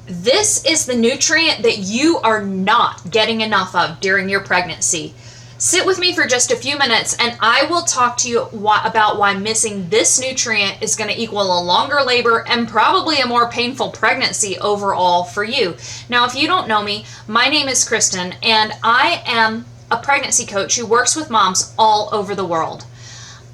This is the nutrient that you are not getting enough of during your pregnancy. Sit with me for just a few minutes and I will talk to you about why missing this nutrient is going to equal a longer labor and probably a more painful pregnancy overall for you. Now, if you don't know me, my name is Kristen and I am a pregnancy coach who works with moms all over the world.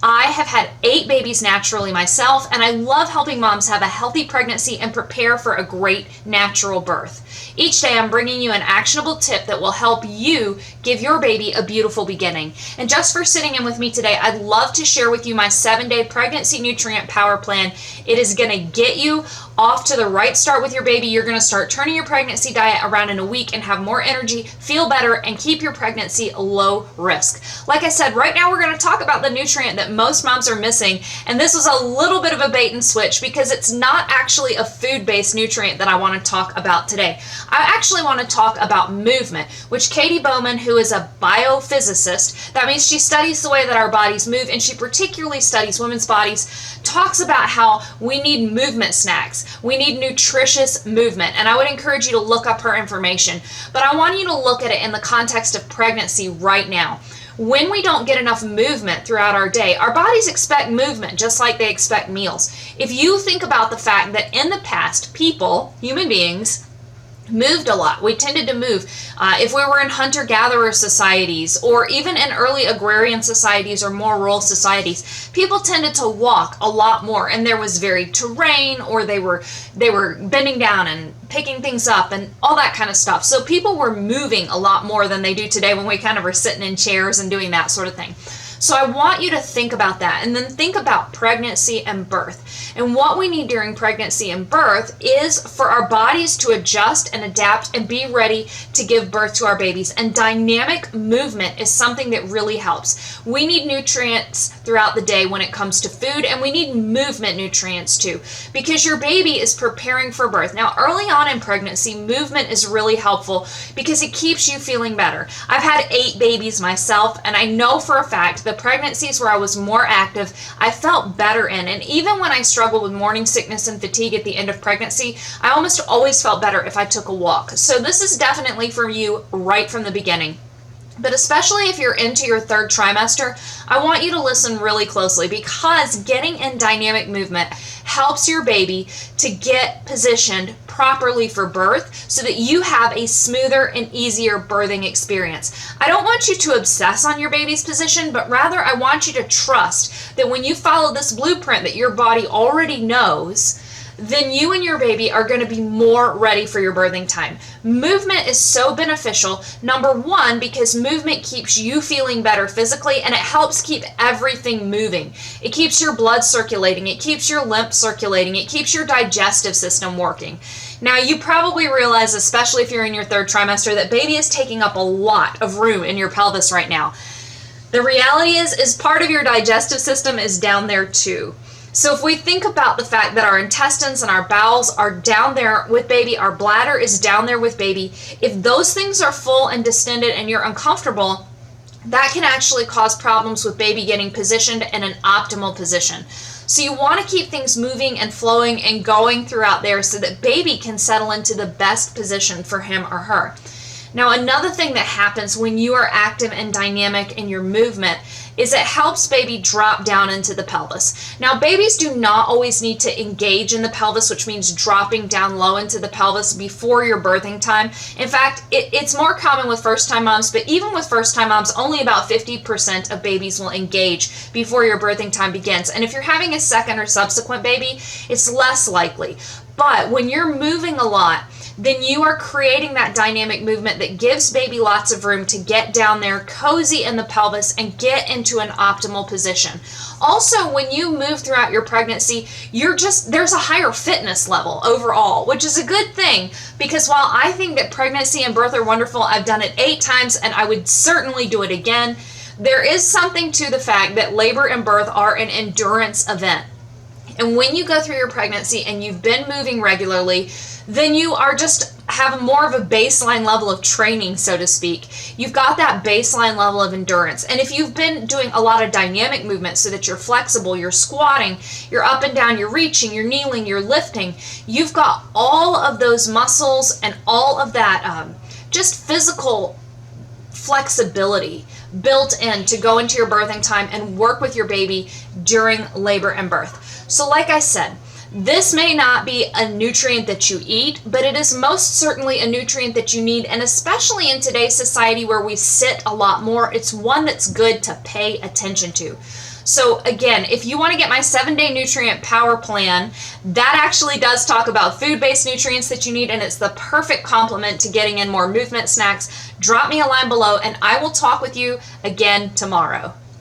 I have had 8 babies naturally myself, and I love helping moms have a healthy pregnancy and prepare for a great natural birth. Each day I'm bringing you an actionable tip that will help you give your baby a beautiful beginning. And just for sitting in with me today, I'd love to share with you my 7-day pregnancy nutrient power plan. It is going to get you off to the right start with your baby. You're going to start turning your pregnancy diet around in a week and have more energy, feel better, and keep your pregnancy low risk. Like I said, right now we're going to talk about the nutrient that most moms are missing, and this is a little bit of a bait and switch because it's not actually a food-based nutrient that I want to talk about today. I actually want to talk about movement, which Katie Bowman, who is a biophysicist, that means she studies the way that our bodies move, and she particularly studies women's bodies, talks about how we need movement snacks. We need nutritious movement, and I would encourage you to look up her information. But I want you to look at it in the context of pregnancy right now. When we don't get enough movement throughout our day, our bodies expect movement just like they expect meals. If you think about the fact that in the past, people, human beings, moved a lot. We tended to move. If we were in hunter-gatherer societies or even in early agrarian societies or more rural societies, people tended to walk a lot more, and there was varied terrain, or they were bending down and picking things up and all that kind of stuff. So people were moving a lot more than they do today when we kind of are sitting in chairs and doing that sort of thing. So I want you to think about that, and then think about pregnancy and birth. And what we need during pregnancy and birth is for our bodies to adjust and adapt and be ready to give birth to our babies. And dynamic movement is something that really helps. We need nutrients throughout the day when it comes to food, and we need movement nutrients too, because your baby is preparing for birth. Now, early on in pregnancy, movement is really helpful because it keeps you feeling better. I've had 8 babies myself, and I know for a fact the pregnancies where I was more active, I felt better in. And even when I struggled with morning sickness and fatigue at the end of pregnancy, I almost always felt better if I took a walk. So this is definitely for you right from the beginning. But especially if you're into your 3rd trimester, I want you to listen really closely, because getting in dynamic movement helps your baby to get positioned properly for birth so that you have a smoother and easier birthing experience. I don't want you to obsess on your baby's position, but rather I want you to trust that when you follow this blueprint that your body already knows, then you and your baby are going to be more ready for your birthing time. Movement is so beneficial, number one, because movement keeps you feeling better physically, and it helps keep everything moving. It keeps your blood circulating, it keeps your lymph circulating, it keeps your digestive system working. Now, you probably realize, especially if you're in your 3rd trimester, that baby is taking up a lot of room in your pelvis right now. The reality is part of your digestive system is down there too. So if we think about the fact that our intestines and our bowels are down there with baby, our bladder is down there with baby, if those things are full and distended and you're uncomfortable, that can actually cause problems with baby getting positioned in an optimal position. So you want to keep things moving and flowing and going throughout there so that baby can settle into the best position for him or her. Now, another thing that happens when you are active and dynamic in your movement is it helps baby drop down into the pelvis. Now, babies do not always need to engage in the pelvis, which means dropping down low into the pelvis before your birthing time. In fact, it's more common with first-time moms, but even with first-time moms, only about 50% of babies will engage before your birthing time begins. And if you're having a second or subsequent baby, it's less likely. But when you're moving a lot, then you are creating that dynamic movement that gives baby lots of room to get down there, cozy in the pelvis, and get into an optimal position. Also, when you move throughout your pregnancy, there's a higher fitness level overall, which is a good thing, because while I think that pregnancy and birth are wonderful, I've done it 8 times and I would certainly do it again, there is something to the fact that labor and birth are an endurance event. And when you go through your pregnancy and you've been moving regularly, then you are just have more of a baseline level of training, so to speak. You've got that baseline level of endurance. And if you've been doing a lot of dynamic movements so that you're flexible, you're squatting, you're up and down, you're reaching, you're kneeling, you're lifting, you've got all of those muscles and all of that just physical flexibility built in to go into your birthing time and work with your baby during labor and birth. So like I said, this may not be a nutrient that you eat, but it is most certainly a nutrient that you need, and especially in today's society where we sit a lot more, it's one that's good to pay attention to. So again, if you want to get my 7-day nutrient power plan, that actually does talk about food-based nutrients that you need, and it's the perfect complement to getting in more movement snacks. Drop me a line below, and I will talk with you again tomorrow.